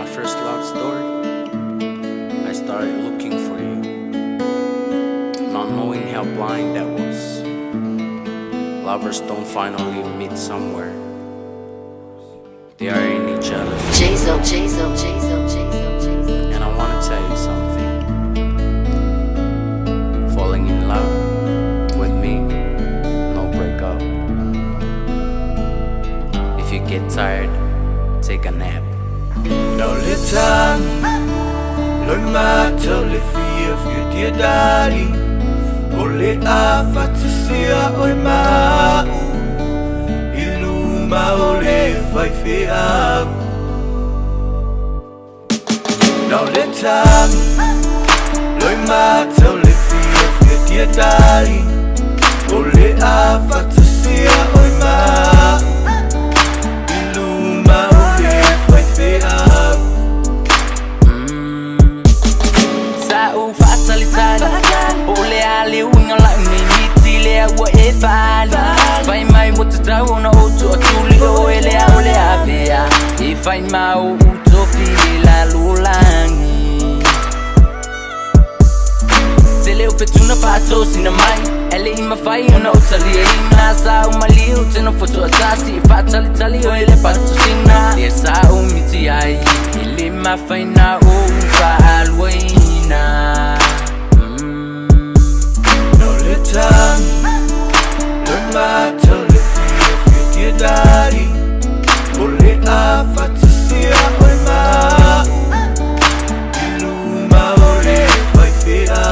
first love story, I started looking for you, not knowing how blind that was. Lovers don't finally meet somewhere, they are in each other's. And I wanna tell you something. Falling in love with me, no breakup. If you get tired, take a nap. Now let's learn my totally free of your dear daddy. Ole afatisia oi mau Iluma ole fai fea. Now let's learn my totally free of your dear daddy. Ole afatisia oi mau Iluma ole fai fea. Sao fatalitali Ole ali unga la unimiti lea ua e fali Fai mai mota tau na otu atuli o ele a ole a vea E fai mau utofi la lulangi Te leo fetuna pato sina mai Ele ima fai una otali e ina Sao maliu tena foto atasi E fatalitali o ele pato sina Lea sao miti ai Ele ma fai na o ufa alwaina Learn my totally free of your dear daddy. Ole afatisia oi mau Iluma ole fai fea.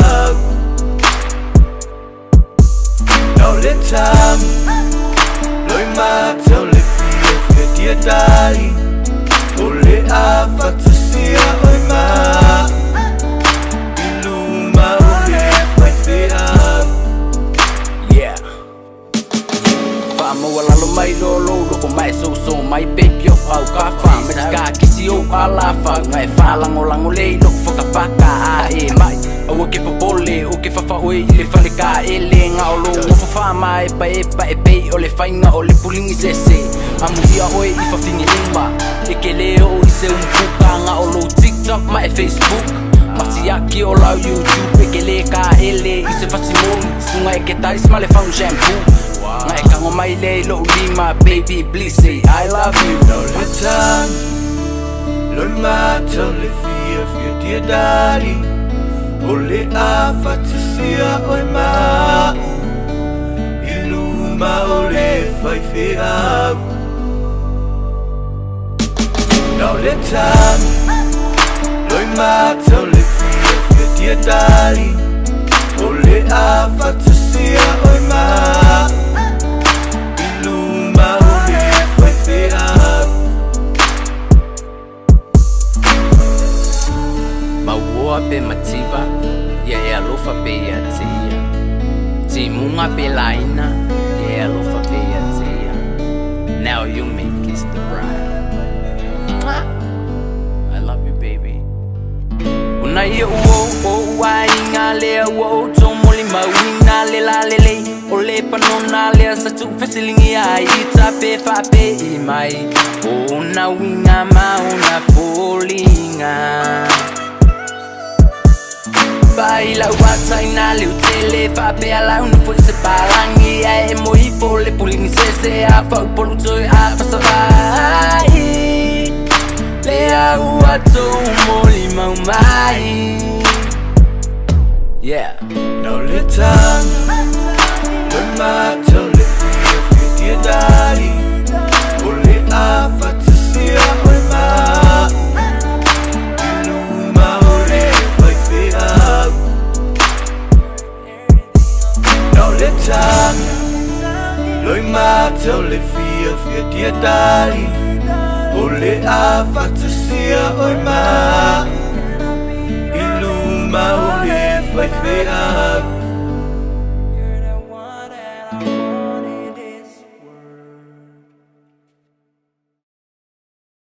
Now let's learn my totally free of your dear daddy. Ole afatisia oi mau Iluma ole fai fea. Lalo mai lolo loko mai so mai baby o au ka fa me ka kisi o ala fa ngai fa lango le loko foka paka a e mai o ke popole o ke fa o le fa le ka e le nga o lo mo fa mai pa e pe o le fa nga o le pulingi sese amuia o e fa fini lima e ke le o i se un puka nga o lo TikTok mai Facebook Masiaki o lau YouTube e ke le ka ele i se fa simoni sunga e ke tai smale fa un shampoo Ngai kango mai le lo lima baby please say I love you. Now let's learn my totally free of your dear daddy. Ole afatisia oi mau Iluma ole fai fea. Now let's learn my totally free of your dear daddy. Ole afatisia oi mau Maua pe mativa, ia e alofa pe ia tia Timunga pe laina, ia e alofa pe ia tia Now you make kiss the bride. I love you baby. Una ia ua inga lea ua tomoli mawina le la lele O le panona lea sa tu fesilingi ai ita pe fa pe i mai O na winga ma una folinga Baila wataina le utele fa pe ala una foi se palangi e moi fo le pulingi se a fa polu toi a fa savai Lea ua tomoli mai. Yeah. Now let's learn my totally free of your dear daddy. Ole afatisia oi mau Iluma ole fai fea. Now let's learn my totally free of your dear daddy. Ole afatisia oi mau